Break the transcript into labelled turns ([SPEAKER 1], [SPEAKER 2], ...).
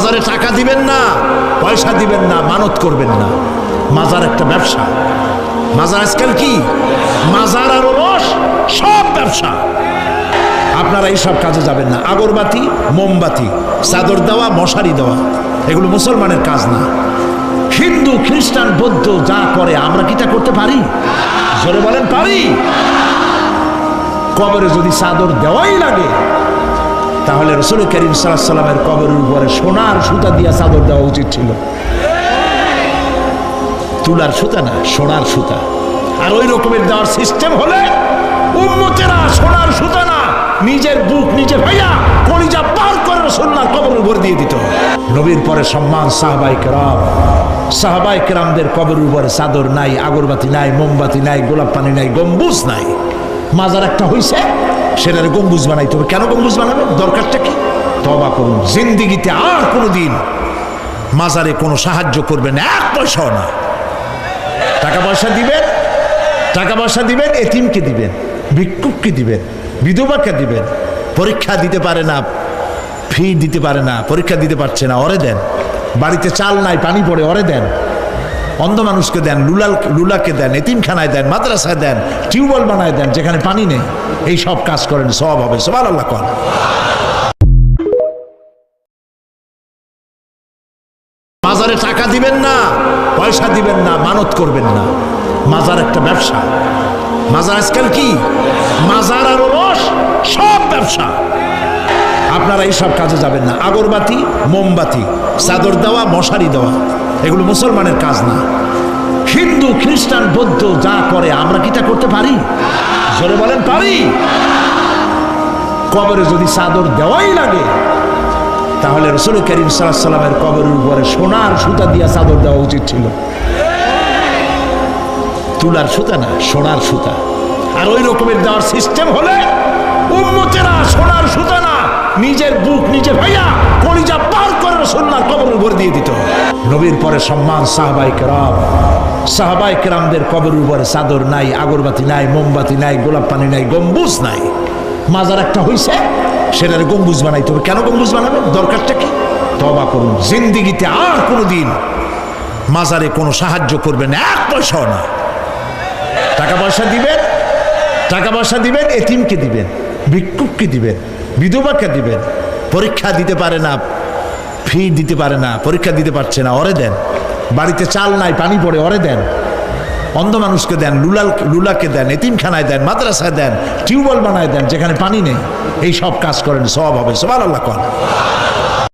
[SPEAKER 1] মাজারে টাকা দিবেন না, পয়সা দিবেন না, মানত করবেন না। মাজার একটা ব্যবসা। মাজার আজকাল কি মাজার আর ওরস সব ব্যবসা। আপনারা এইসব কাজে যাবেন না। আগরবাতি, মোমবাতি, চাদর দেওয়া, মশারি দেওয়া, এগুলো মুসলমানের কাজ না। হিন্দু, খ্রিস্টান, বৌদ্ধ যা করে আমরা কি তা করতে পারি? জোরে বলেন পারি? কবরে যদি চাদর দেওয়াই লাগে তাহলে রাসূল করিম সাল্লাল্লাহু আলাইহি ওয়াসাল্লামের কবরের উপরে সোনার সুতা দিয়ে চাদর দেওয়া উচিত ছিল। তুলার সুতা না, সোনার সুতা। আর ওই রকমের দেওয়ার সিস্টেম হলে উম্মতেরা সোনার সুতা না, নিজের বুক নিজে ভাইয়া কলিজা পার করে রাসূলুল্লাহর কবরের উপর দিয়ে দিত। নবীর পরে সম্মান সাহাবায়ে কেরাম। সাহাবায়ে কেরামদের কবরের উপরে চাদর নাই, আগরবাতি নাই, মোমবাতি নাই, গোলাপ পানি নাই, গম্বুজ নাই। মাজার একটা হইছে, সেটার গম্বুজ বানাইতে হবে। কেন গম্বুজ বানাবে? দরকারটা কি? তওবা করুন, জিন্দেগিতে আর কোনোদিন মাজারে কোনো সাহায্য করবেন না, এক পয়সাও না। টাকা পয়সা দিবেন, টাকা পয়সা দিবেন, এতিমকে দিবেন, ভিক্ষুককে দিবেন, বিধবাকে দিবেন। পরীক্ষা দিতে পারে না, ফি দিতে পারে না, পরীক্ষা দিতে পারছে না, ওরে দেন। বাড়িতে চাল নাই, পানি পড়ে, ওরে দেন। অন্ধ মানুষকে দেন, লুলাকে দেন, এতিমখানায় দেন, মাদ্রাসায় দেন, টিউবওয়েল বানায় দেন যেখানে পানি নেই। এই সব কাজ করেন, সব হবে। সুবহানাল্লাহ কর। মাজারে টাকা দিবেন না, পয়সা দিবেন না, মানত করবেন না। মাজার একটা ব্যবসা। মাজার আজকাল কি মাজার আর ওরস সব ব্যবসা। আপনারা এইসব কাজে যাবেন না। আগরবাতি, মোমবাতি, চাদর দেওয়া, মশারি দেওয়া, এগুলো মুসলমানের কাজ না। হিন্দু, খ্রিস্টান, বৌদ্ধ যা করে আমরা কি তা করতে পারি? জোরে বলেন পারি? কবরে যদি চাদর দেওয়াই লাগে তাহলে রাসূল করিম সাল্লাল্লাহু আলাইহি ওয়াসাল্লামের কবরের উপরে সোনার সুতা দিয়ে চাদর দেওয়া উচিত ছিল। তুলার সুতা না, সোনার সুতা। আর ওই রকমের দেওয়ার সিস্টেম হলে উম্মতেরা সোনার সুতা না, নিজের বুক নিজে ভাইয়া কলিজা পার করে রাসূলুল্লাহর কবরের উপর দিয়ে দিত। নবীর পরে সম্মান সাহাবায়ে কেরাম। সাহাবায়ে কেরামদের কবরের উপরে চাদর নাই, আগরবাতি নাই, মোমবাতি নাই, গোলাপ পানি নাই, গম্বুজ নাই। মাজার একটা হইছে, সেটার গম্বুজ বানাইতে হবে। কেন গম্বুজ বানাবে? দরকারটা কি? তওবা করুন, জিন্দেগিতে আর কোনোদিন মাজারে কোনো সাহায্য করবেন না, এক পয়সাও না। টাকা পয়সা দিবেন, টাকা পয়সা দিবেন, এতিমকে দিবেন, ভিক্ষুককে দিবেন, বিধবাকে দিবেন। পরীক্ষা দিতে পারে না, ফি দিতে পারে না, পরীক্ষা দিতে পারছে না, ওরে দেন। বাড়িতে চাল নাই, পানি পড়ে, ওরে দেন। অন্ধ মানুষকে দেন, লুলাকে দেন, এতিমখানায় দেন, মাদ্রাসায় দেন, টিউবওয়েল বানায় দেন যেখানে পানি নেই। এই সব কাজ করেন, সব হবে। সুবহানাল্লাহ কর।